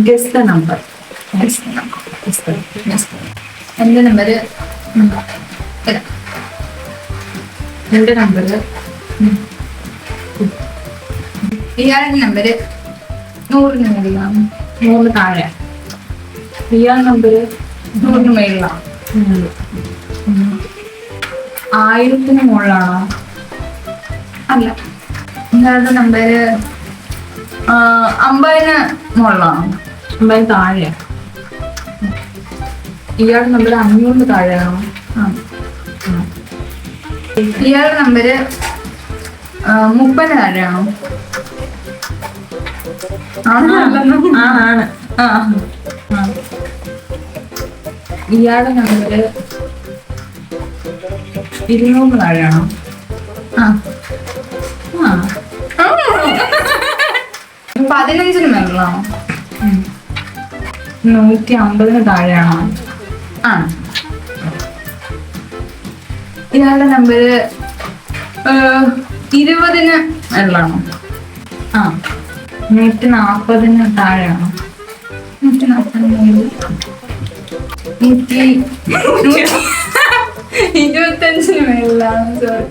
Guess the number. എന്റെ number എന്റെ number ഇയാളുടെ നമ്പർ 100 മേളിലാണ്. 100 താഴെ. ഇയാൾ നമ്പർ 100 മേളിലാണ്. 1000 മുകളിലാണോ? അല്ല. ഇയാളുടെ നമ്പർ 50 മുകളിലാണോ? 50 താഴെ. ഇയാളുടെ നമ്പർ 500 താഴെയാണോ? ഇയാളുടെ നമ്പർ 30 താഴെയാണോ? ആണ്. ഇയാളുടെ നമ്പർ 200 താഴെയാണോ? 15 മേളിലാണോ? 150 താഴെയാണോ? ആ. ഇയാളുടെ നമ്പർ 20 മേളിലാണോ? 140 താഴെയാണോ? 125 മേളിലാണ്. സോറി.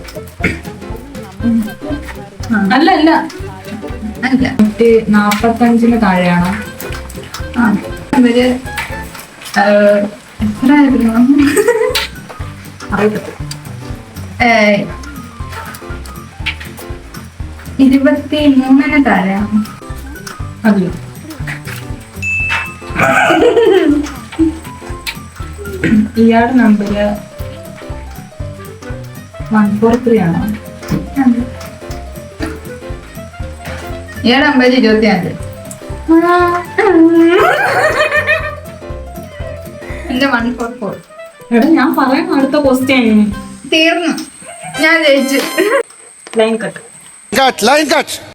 അല്ല അല്ല. 145 താഴെയാണോ? നമ്പർ എത്രയായിരുന്നു? 23 താഴെയാണോ? അല്ല. ഇയാളുടെ നമ്പർ 143 ആണോ? ഇയാളുടെ നമ്പർ 25. എന്റെ 144. എടാ ഞാൻ പറയാം അടുത്ത ക്വസ്റ്റ്യൻ. തീർന്നു. ഞാൻ ജയിച്ചു. Line cut. Line cut.